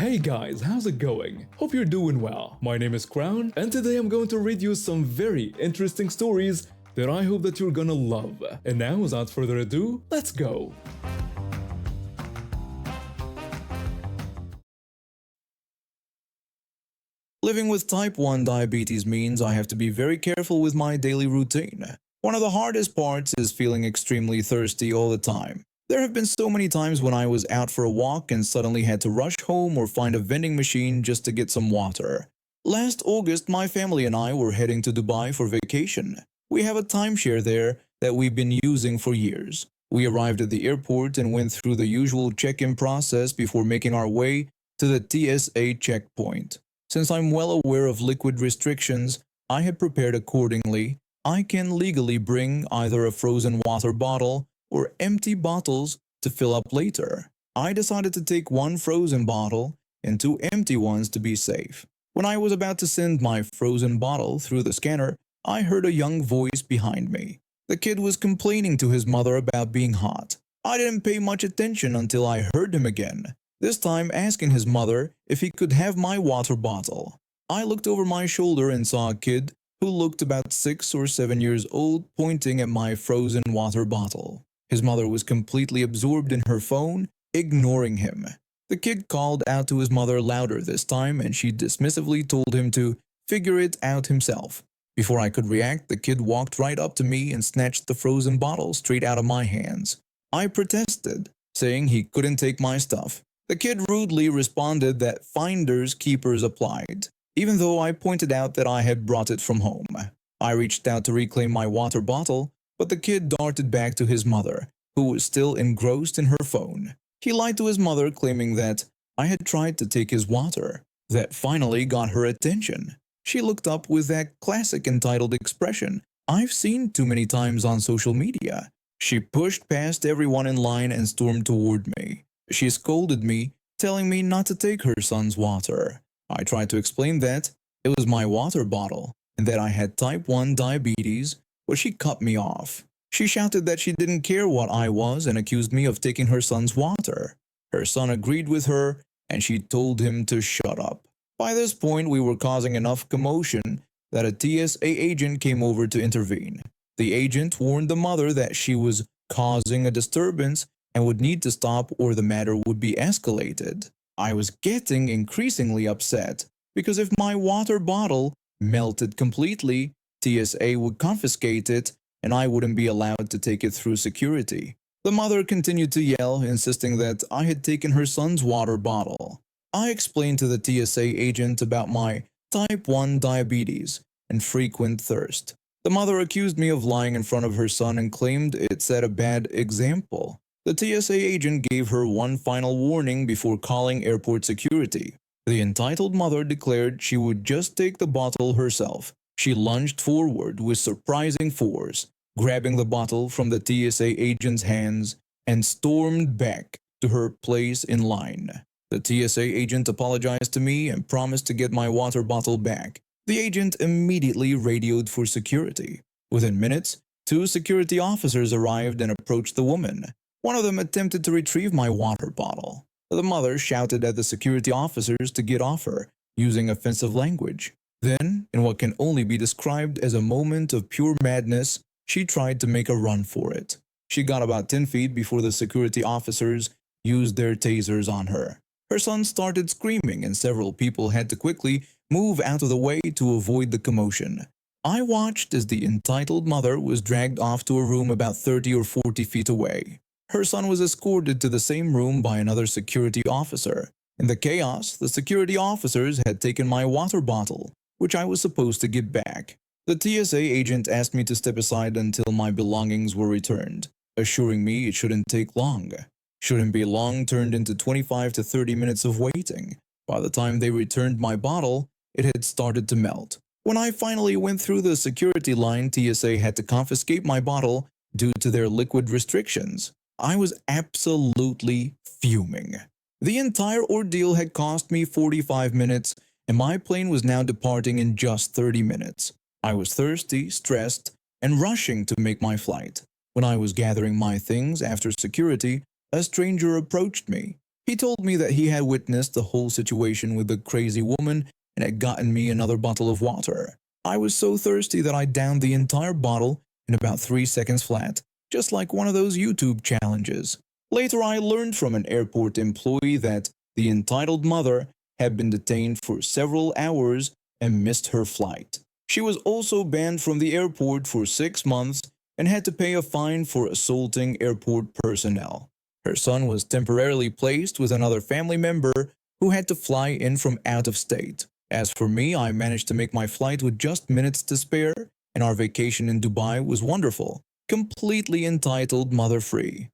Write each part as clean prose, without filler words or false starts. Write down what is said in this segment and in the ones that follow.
Hey guys, how's it going? Hope you're doing well. My name is Crown, and today I'm going to read you some very interesting stories that I hope that you're gonna love. And now, without further ado, let's go! Living with type 1 diabetes means I have to be very careful with my daily routine. One of the hardest parts is feeling extremely thirsty all the time. There have been so many times when I was out for a walk and suddenly had to rush home or find a vending machine just to get some water. Last August, my family and I were heading to Dubai for vacation. We have a timeshare there that we've been using for years. We arrived at the airport and went through the usual check-in process before making our way to the TSA checkpoint. Since I'm well aware of liquid restrictions, I had prepared accordingly. I can legally bring either a frozen water bottle or empty bottles to fill up later. I decided to take one frozen bottle and two empty ones to be safe. When I was about to send my frozen bottle through the scanner, I heard a young voice behind me. The kid was complaining to his mother about being hot. I didn't pay much attention until I heard him again, this time asking his mother if he could have my water bottle. I looked over my shoulder and saw a kid who looked about 6 or 7 years old pointing at my frozen water bottle. His mother was completely absorbed in her phone, ignoring him. The kid called out to his mother louder this time, and she dismissively told him to figure it out himself. Before I could react, the kid walked right up to me and snatched the frozen bottle straight out of my hands. I protested, saying he couldn't take my stuff. The kid rudely responded that finders keepers applied, even though I pointed out that I had brought it from home. I reached out to reclaim my water bottle, but the kid darted back to his mother, who was still engrossed in her phone. He lied to his mother, claiming that I had tried to take his water. That finally got her attention. She looked up with that classic entitled expression I've seen too many times on social media. She pushed past everyone in line and stormed toward me. She scolded me, telling me not to take her son's water. I tried to explain that it was my water bottle and that I had type 1 diabetes, but she cut me off. She shouted that she didn't care what I was and accused me of taking her son's water. Her son agreed with her, and she told him to shut up. By this point, we were causing enough commotion that a TSA agent came over to intervene. The agent warned the mother that she was causing a disturbance and would need to stop or the matter would be escalated. I was getting increasingly upset because if my water bottle melted completely, TSA would confiscate it and I wouldn't be allowed to take it through security. The mother continued to yell, insisting that I had taken her son's water bottle. I explained to the TSA agent about my type 1 diabetes and frequent thirst. The mother accused me of lying in front of her son and claimed it set a bad example. The TSA agent gave her one final warning before calling airport security. The entitled mother declared she would just take the bottle herself. She lunged forward with surprising force, grabbing the bottle from the TSA agent's hands and stormed back to her place in line. The TSA agent apologized to me and promised to get my water bottle back. The agent immediately radioed for security. Within minutes, 2 security officers arrived and approached the woman. One of them attempted to retrieve my water bottle. The mother shouted at the security officers to get off her, using offensive language. Then, in what can only be described as a moment of pure madness, she tried to make a run for it. She got about 10 feet before the security officers used their tasers on her. Her son started screaming and several people had to quickly move out of the way to avoid the commotion. I watched as the entitled mother was dragged off to a room about 30 or 40 feet away. Her son was escorted to the same room by another security officer. In the chaos, the security officers had taken my water bottle, which I was supposed to give back. The TSA agent asked me to step aside until my belongings were returned, assuring me it shouldn't take long. Shouldn't be long turned into 25 to 30 minutes of waiting. By the time they returned my bottle, it had started to melt. When I finally went through the security line, TSA had to confiscate my bottle due to their liquid restrictions. I was absolutely fuming. The entire ordeal had cost me 45 minutes, and my plane was now departing in just 30 minutes. I was thirsty, stressed, and rushing to make my flight. When I was gathering my things after security, a stranger approached me. He told me that he had witnessed the whole situation with the crazy woman and had gotten me another bottle of water. I was so thirsty that I downed the entire bottle in about 3 seconds flat, just like one of those YouTube challenges. Later, I learned from an airport employee that the entitled mother had been detained for several hours and missed her flight. She was also banned from the airport for 6 months and had to pay a fine for assaulting airport personnel. Her son was temporarily placed with another family member who had to fly in from out of state. As for me, I managed to make my flight with just minutes to spare, and our vacation in Dubai was wonderful, completely entitled mother-free.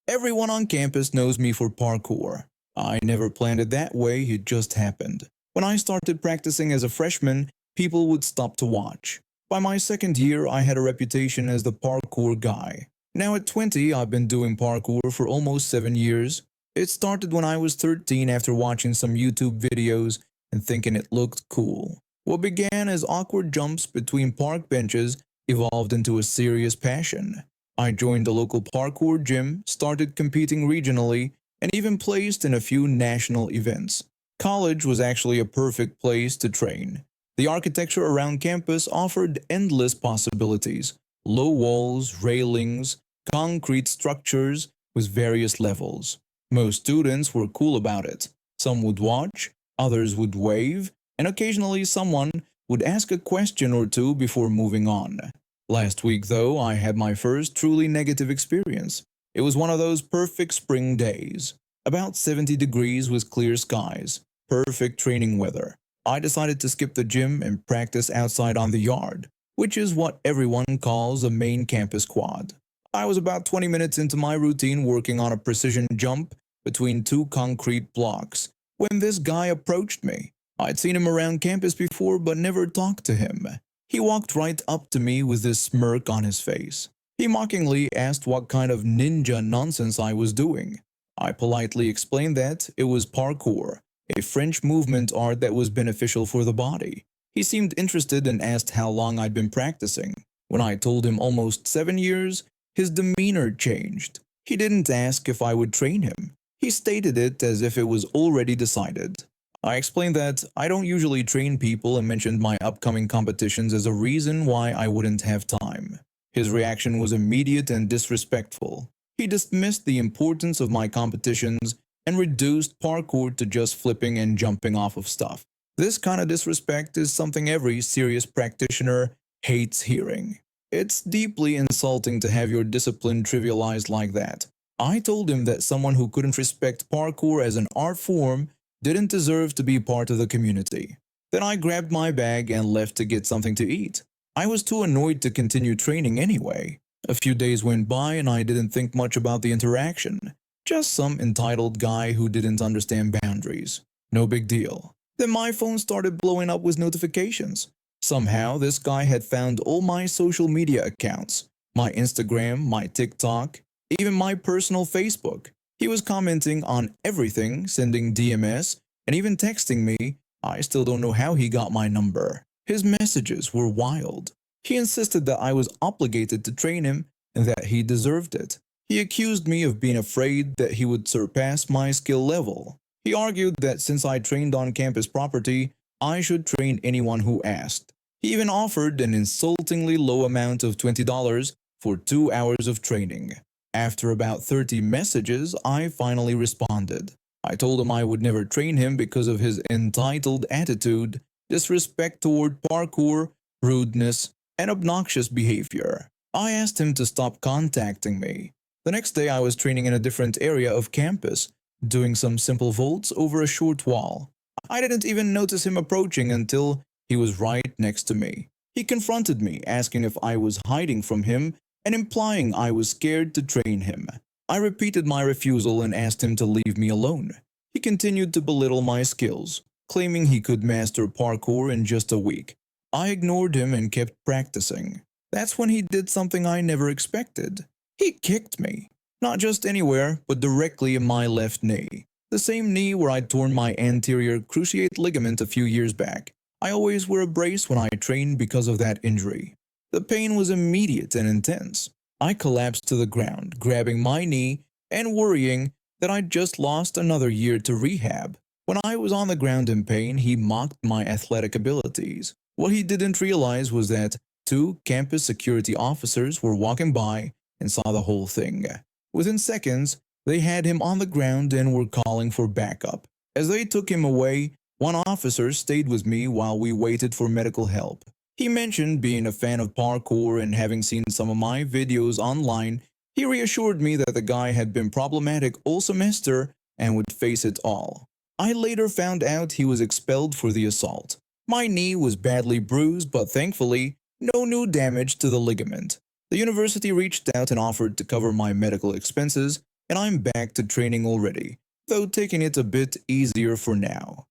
Everyone on campus knows me for parkour. I never planned it that way, it just happened. When I started practicing as a freshman, people would stop to watch. By my second year, I had a reputation as the parkour guy. Now at 20, I've been doing parkour for almost 7 years. It started when I was 13 after watching some YouTube videos and thinking it looked cool. What began as awkward jumps between park benches evolved into a serious passion. I joined the local parkour gym, started competing regionally, and even placed in a few national events. College was actually a perfect place to train. The architecture around campus offered endless possibilities: low walls, railings, concrete structures with various levels. Most students were cool about it. Some would watch, others would wave, and occasionally someone would ask a question or two before moving on. Last week, though, I had my first truly negative experience. It was one of those perfect spring days. About 70 degrees with clear skies. Perfect training weather. I decided to skip the gym and practice outside on the yard, which is what everyone calls a main campus quad. I was about 20 minutes into my routine working on a precision jump between 2 concrete blocks when this guy approached me. I'd seen him around campus before but never talked to him. He walked right up to me with this smirk on his face. He mockingly asked what kind of ninja nonsense I was doing. I politely explained that it was parkour, a French movement art that was beneficial for the body. He seemed interested and asked how long I'd been practicing. When I told him almost 7 years, his demeanor changed. He didn't ask if I would train him. He stated it as if it was already decided. I explained that I don't usually train people and mentioned my upcoming competitions as a reason why I wouldn't have time. His reaction was immediate and disrespectful. He dismissed the importance of my competitions and reduced parkour to just flipping and jumping off of stuff. This kind of disrespect is something every serious practitioner hates hearing. It's deeply insulting to have your discipline trivialized like that. I told him that someone who couldn't respect parkour as an art form didn't deserve to be part of the community. Then I grabbed my bag and left to get something to eat. I was too annoyed to continue training anyway. A few days went by and I didn't think much about the interaction. Just some entitled guy who didn't understand boundaries. No big deal. Then my phone started blowing up with notifications. Somehow this guy had found all my social media accounts, my Instagram, my TikTok, even my personal Facebook. He was commenting on everything, sending DMS, and even texting me. I still don't know how he got my number. His messages were wild. He insisted that I was obligated to train him and that he deserved it. He accused me of being afraid that he would surpass my skill level. He argued that since I trained on campus property, I should train anyone who asked. He even offered an insultingly low amount of $20 for 2 hours of training. After about 30 messages, I finally responded. I told him I would never train him because of his entitled attitude, disrespect toward parkour, rudeness, and obnoxious behavior. I asked him to stop contacting me. The next day I was training in a different area of campus, doing some simple vaults over a short wall. I didn't even notice him approaching until he was right next to me. He confronted me, asking if I was hiding from him and implying I was scared to train him. I repeated my refusal and asked him to leave me alone. He continued to belittle my skills, claiming he could master parkour in just a week. I ignored him and kept practicing. That's when he did something I never expected. He kicked me. Not just anywhere, but directly in my left knee. The same knee where I'd torn my anterior cruciate ligament a few years back. I always wear a brace when I train because of that injury. The pain was immediate and intense. I collapsed to the ground, grabbing my knee and worrying that I'd just lost another year to rehab. When I was on the ground in pain, he mocked my athletic abilities. What he didn't realize was that two campus security officers were walking by and saw the whole thing. Within seconds, they had him on the ground and were calling for backup. As they took him away, one officer stayed with me while we waited for medical help. He mentioned being a fan of parkour and having seen some of my videos online. He reassured me that the guy had been problematic all semester and would face it all. I later found out he was expelled for the assault. My knee was badly bruised, but thankfully, no new damage to the ligament. The university reached out and offered to cover my medical expenses, and I'm back to training already, though taking it a bit easier for now.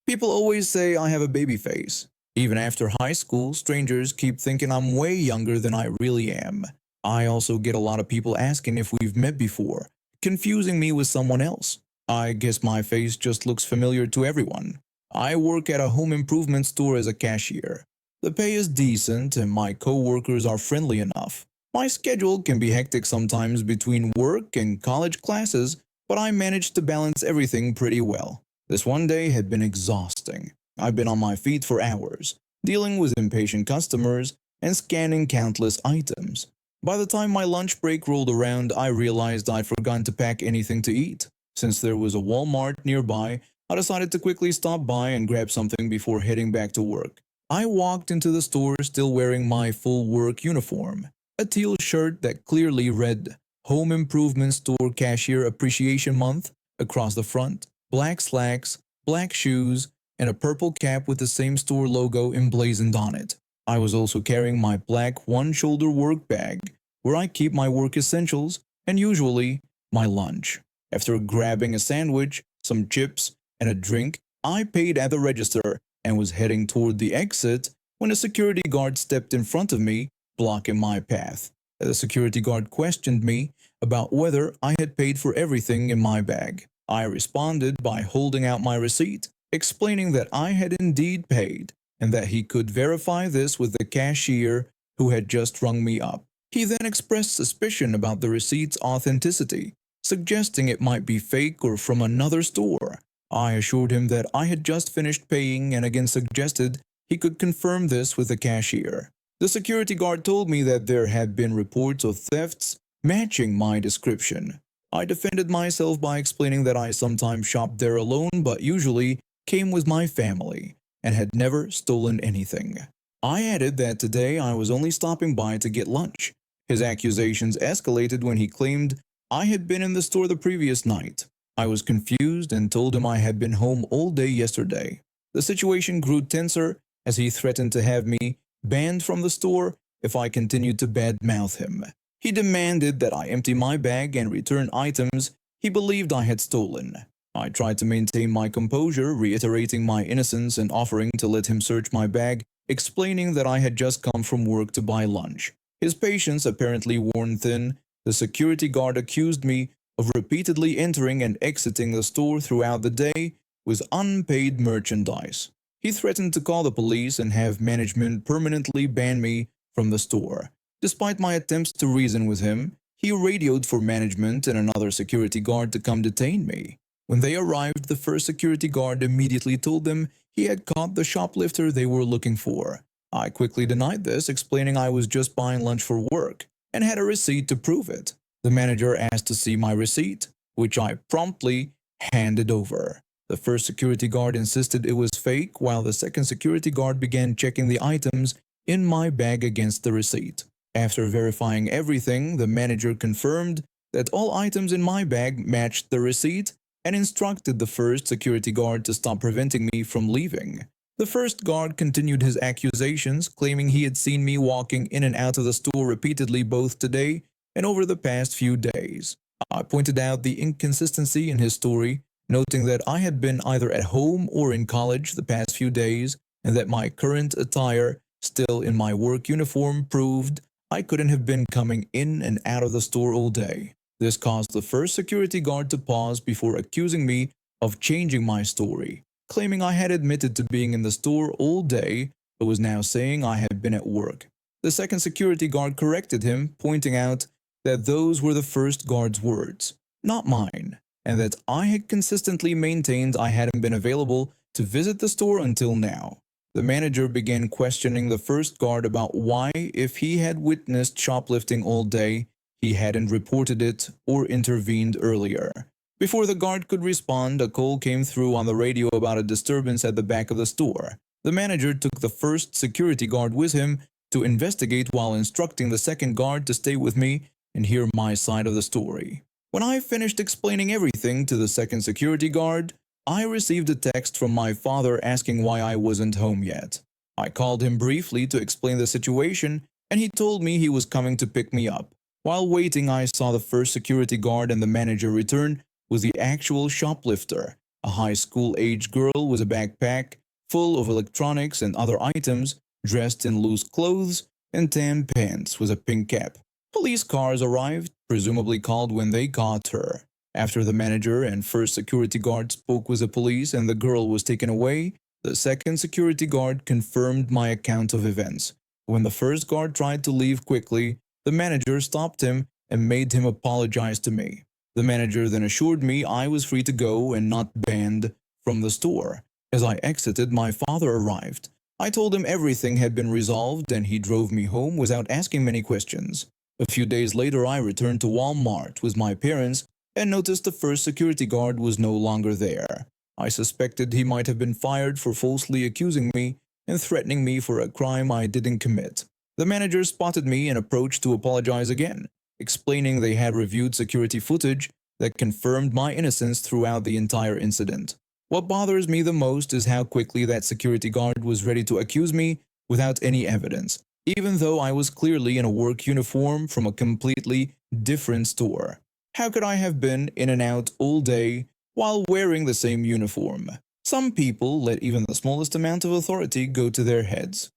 People always say I have a baby face. Even after high school, strangers keep thinking I'm way younger than I really am. I also get a lot of people asking if we've met before, confusing me with someone else. I guess my face just looks familiar to everyone. I work at a home improvement store as a cashier. The pay is decent and my co-workers are friendly enough. My schedule can be hectic sometimes between work and college classes, but I manage to balance everything pretty well. This one day had been exhausting. I've been on my feet for hours, dealing with impatient customers and scanning countless items. By the time my lunch break rolled around, I realized I'd forgotten to pack anything to eat. Since there was a Walmart nearby, I decided to quickly stop by and grab something before heading back to work. I walked into the store still wearing my full work uniform, a teal shirt that clearly read Home Improvement Store Cashier Appreciation Month across the front, black slacks, black shoes, and a purple cap with the same store logo emblazoned on it. I was also carrying my black one-shoulder work bag, where I keep my work essentials and usually my lunch. After grabbing a sandwich, some chips, and a drink, I paid at the register and was heading toward the exit when a security guard stepped in front of me, blocking my path. The security guard questioned me about whether I had paid for everything in my bag. I responded by holding out my receipt, explaining that I had indeed paid and that he could verify this with the cashier who had just rung me up. He then expressed suspicion about the receipt's authenticity, suggesting it might be fake or from another store. I assured him that I had just finished paying and again suggested he could confirm this with the cashier. The security guard told me that there had been reports of thefts matching my description. I defended myself by explaining that I sometimes shopped there alone but usually came with my family and had never stolen anything. I added that today I was only stopping by to get lunch. His accusations escalated when he claimed I had been in the store the previous night. I was confused and told him I had been home all day yesterday. The situation grew tenser as he threatened to have me banned from the store if I continued to badmouth him. He demanded that I empty my bag and return items he believed I had stolen. I tried to maintain my composure, reiterating my innocence and offering to let him search my bag, explaining that I had just come from work to buy lunch. His patience apparently worn thin, the security guard accused me of repeatedly entering and exiting the store throughout the day with unpaid merchandise. He threatened to call the police and have management permanently ban me from the store. Despite my attempts to reason with him, he radioed for management and another security guard to come detain me. When they arrived, the first security guard immediately told them he had caught the shoplifter they were looking for. I quickly denied this, explaining I was just buying lunch for work and had a receipt to prove it. The manager asked to see my receipt, which I promptly handed over. The first security guard insisted it was fake, while the second security guard began checking the items in my bag against the receipt. After verifying everything, the manager confirmed that all items in my bag matched the receipt and instructed the first security guard to stop preventing me from leaving. The first guard continued his accusations, claiming he had seen me walking in and out of the store repeatedly both today and over the past few days. I pointed out the inconsistency in his story, noting that I had been either at home or in college the past few days and that my current attire, still in my work uniform, proved I couldn't have been coming in and out of the store all day. This caused the first security guard to pause before accusing me of changing my story, claiming I had admitted to being in the store all day but was now saying I had been at work. The second security guard corrected him, pointing out that those were the first guard's words, not mine, and that I had consistently maintained I hadn't been available to visit the store until now. The manager began questioning the first guard about why, if he had witnessed shoplifting all day, he hadn't reported it or intervened earlier. Before the guard could respond, a call came through on the radio about a disturbance at the back of the store. The manager took the first security guard with him to investigate while instructing the second guard to stay with me and hear my side of the story. When I finished explaining everything to the second security guard, I received a text from my father asking why I wasn't home yet. I called him briefly to explain the situation, and he told me he was coming to pick me up. While waiting, I saw the first security guard and the manager return with the actual shoplifter, a high school-age girl with a backpack full of electronics and other items, dressed in loose clothes and tan pants with a pink cap. Police cars arrived, presumably called when they caught her. After the manager and first security guard spoke with the police and the girl was taken away, the second security guard confirmed my account of events. When the first guard tried to leave quickly, the manager stopped him and made him apologize to me. The manager then assured me I was free to go and not banned from the store. As I exited, my father arrived. I told him everything had been resolved and he drove me home without asking many questions. A few days later, I returned to Walmart with my parents and noticed the first security guard was no longer there. I suspected he might have been fired for falsely accusing me and threatening me for a crime I didn't commit. The manager spotted me and approached to apologize again, explaining they had reviewed security footage that confirmed my innocence throughout the entire incident. What bothers me the most is how quickly that security guard was ready to accuse me without any evidence, even though I was clearly in a work uniform from a completely different store. How could I have been in and out all day while wearing the same uniform? Some people let even the smallest amount of authority go to their heads.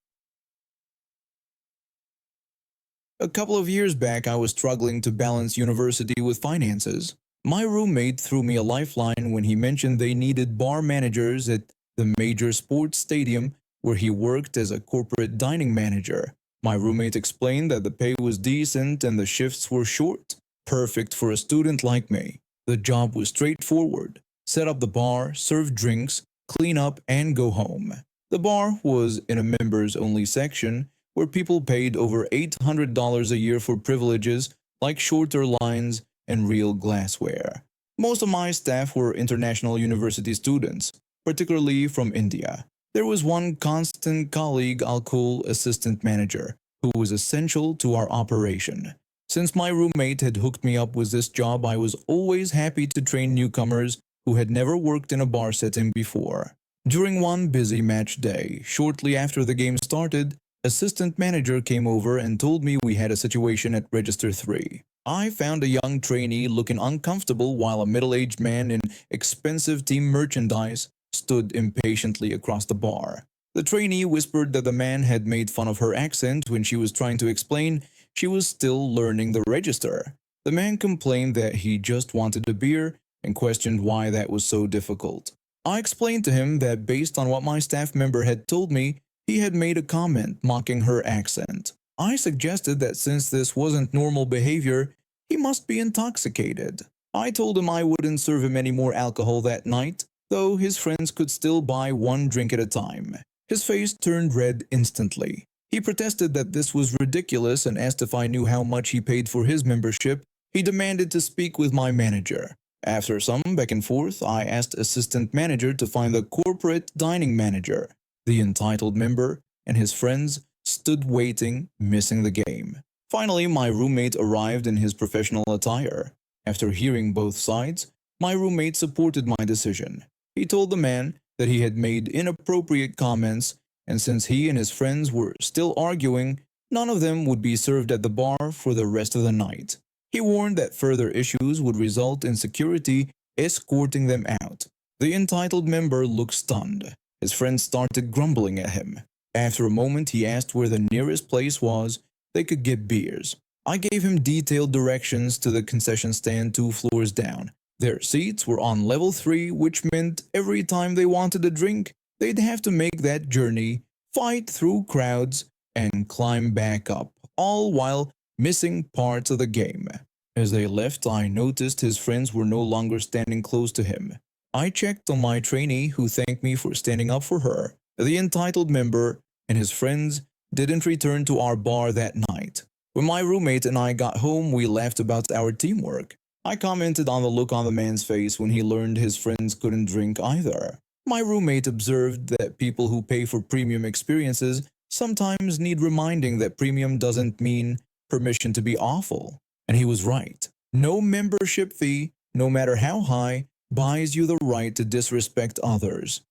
A couple of years back, I was struggling to balance university with finances. My roommate threw me a lifeline when he mentioned they needed bar managers at the major sports stadium where he worked as a corporate dining manager. My roommate explained that the pay was decent and the shifts were short, perfect for a student like me. The job was straightforward: set up the bar, serve drinks, clean up, and go home. The bar was in a members-only section where people paid over $800 a year for privileges like shorter lines and real glassware. Most of my staff were international university students, particularly from India. There was one constant colleague I'll call assistant manager, who was essential to our operation. Since my roommate had hooked me up with this job, I was always happy to train newcomers who had never worked in a bar setting before. During one busy match day, shortly after the game started, assistant manager came over and told me we had a situation at Register 3. I found a young trainee looking uncomfortable while a middle-aged man in expensive team merchandise stood impatiently across the bar. The trainee whispered that the man had made fun of her accent when she was trying to explain she was still learning the register. The man complained that he just wanted a beer and questioned why that was so difficult. I explained to him that based on what my staff member had told me, he had made a comment mocking her accent. I suggested that since this wasn't normal behavior, he must be intoxicated. I told him I wouldn't serve him any more alcohol that night, though his friends could still buy one drink at a time. His face turned red instantly. He protested that this was ridiculous and asked if I knew how much he paid for his membership. He demanded to speak with my manager. After some back and forth, I asked assistant manager to find the corporate dining manager. The entitled member and his friends stood waiting, missing the game. Finally, my roommate arrived in his professional attire. After hearing both sides, my roommate supported my decision. He told the man that he had made inappropriate comments, and since he and his friends were still arguing, none of them would be served at the bar for the rest of the night. He warned that further issues would result in security escorting them out. The entitled member looked stunned. His friends started grumbling at him. After a moment, he asked where the nearest place was they could get beers. I gave him detailed directions to the concession stand 2 floors down. Their seats were on level 3, which meant every time they wanted a drink, they'd have to make that journey, fight through crowds, and climb back up, all while missing parts of the game. As they left, I noticed his friends were no longer standing close to him. I checked on my trainee, who thanked me for standing up for her. The entitled member and his friends didn't return to our bar that night. When my roommate and I got home, we laughed about our teamwork. I commented on the look on the man's face when he learned his friends couldn't drink either. My roommate observed that people who pay for premium experiences sometimes need reminding that premium doesn't mean permission to be awful. And he was right. No membership fee, no matter how high, buys you the right to disrespect others.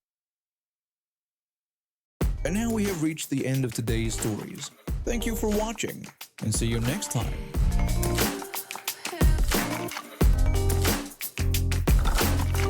And now we have reached the end of today's stories. Thank you for watching, and see you next time.